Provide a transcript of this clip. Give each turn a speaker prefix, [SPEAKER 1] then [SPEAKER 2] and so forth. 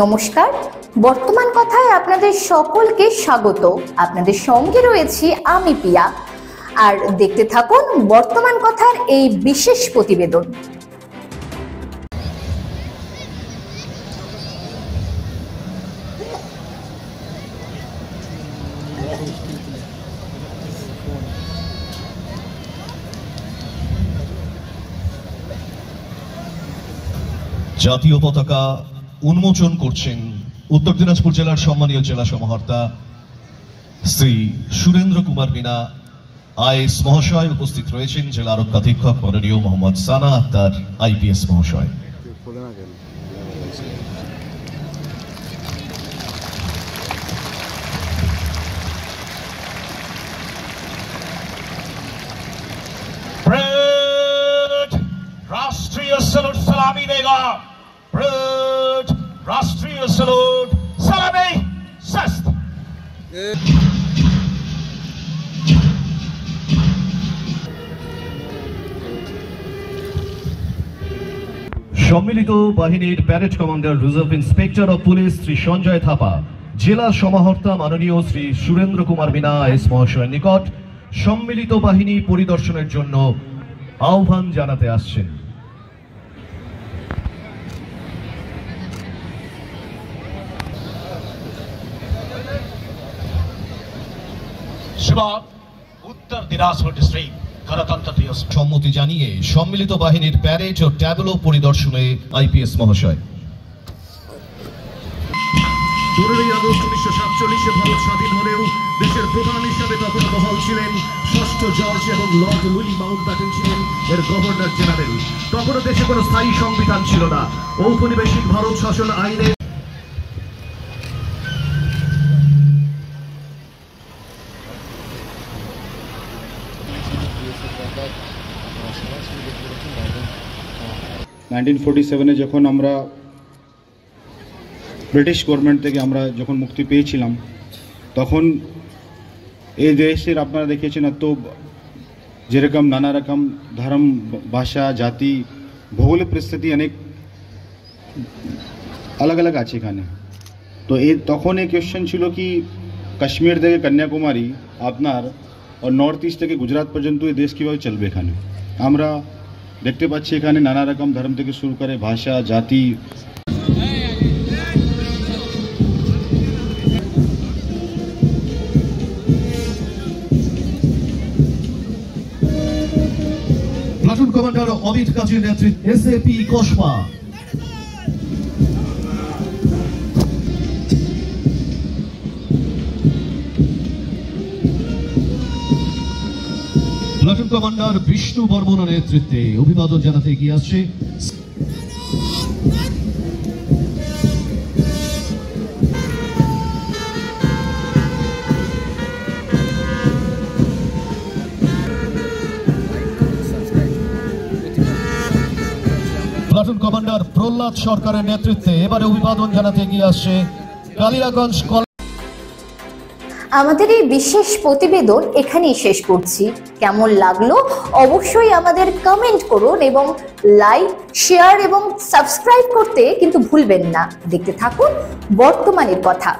[SPEAKER 1] নমস্কার, বর্তমান কথায় আপনাদের সকলকে স্বাগত। আপনাদের সঙ্গে রয়েছি আমি পিয়া, আর দেখতে থাকুন বর্তমান কথার এই বিশেষ প্রতিবেদন।
[SPEAKER 2] জাতীয় পতাকা উন্মোচন করছেন উত্তর দিনাজপুর জেলার সম্মানীয় জেলা সমাহর্তা শ্রী সুরেন্দ্র কুমার মিনা আইএস মহাশয়। উপস্থিত রয়েছেন জেলা আরক্ষাধীক্ষক মাননীয় মোহাম্মদ সানা আক্তার আইপিএস মহাশয়।
[SPEAKER 3] राष्ट्रीय सैल्यूट सलामी देगा। राष्ट्रीय सैल्यूट सलामी शस्त्र।
[SPEAKER 2] সম্মিলিত বাহিনীর parade commander reserve inspector of police Shri Sanjay Thapa জেলা সমাহর্তা মাননীয় শ্রী সুরেন্দ্র কুমার মিনা আইএস মহাশয়ের নিকট সম্মিলিত বাহিনী পরিদর্শনের জন্য আহ্বান জানাতে আসছেন।
[SPEAKER 3] उत्तर दिनाजपुर डिस्ट्रिक्ट गणतंत्र दिवस
[SPEAKER 2] সম্মতি জানিয়ে সম্মিলিত বাহিনীর প্যারেড ও ট্যাবলো পরিদর্শনে আইপিএস মহাশয়।
[SPEAKER 4] 15ই আগস্ট 1947-এ ভারত স্বাধীন হলেও দেশের প্রধান হিসাবে তখন বহাল ছিলেন ষষ্ঠ জর্জ এবং লর্ড উইলি মাউন্টব্যাটেন ছিলেন এর গভর্নর জেনারেল। তখনও দেশে কোনো স্থায়ী সংবিধান ছিল না। ঔপনিবেশিক ভারত শাসন আইনে
[SPEAKER 5] যখন আমরা ব্রিটিশ গভর্নমেন্ট থেকে আমরা যখন মুক্তি পেয়েছিলাম, তখন এই দেশের আপনারা দেখেছেন এত যেরকম নানা রকম ধর্ম, ভাষা, জাতি, ভৌগোলিক পরিস্থিতি অনেক अलग अलग আছে এখানে। তো এই তখন এই কোয়েশ্চেন ছিল কি কাশ্মীর থেকে কন্যাকুমারী আপনার আর নর্থ ইস্ট থেকে গুজরাট পর্যন্ত এই দেশ কীভাবে চলবে। এখানে আমরা দেখতে পাচ্ছি এখানে নানা রকম ধর্ম থেকে শুরু করে ভাষা, জাতি।
[SPEAKER 2] প্লাটুন কমান্ডার অমিত কাজীর নেতৃত্বে SAP Kasba platoon commander Bishnu বর্মনের নেতৃত্বে অভিবাদন জানাতে এগিয়ে আসছে প্লাটুন কমান্ডার প্রহ্লাদ সরকারের নেতৃত্বে এবারে অভিবাদন জানাতে এগিয়ে আসছে কালিয়াগঞ্জ।
[SPEAKER 1] আমাদের এই বিশেষ প্রতিবেদন এখানেই শেষ করছি। কেমন লাগলো অবশ্যই আমাদের কমেন্ট করুন এবং লাইক, শেয়ার এবং সাবস্ক্রাইব করতে কিন্তু ভুলবেন না। দেখতে থাকুন বর্তমানের কথা।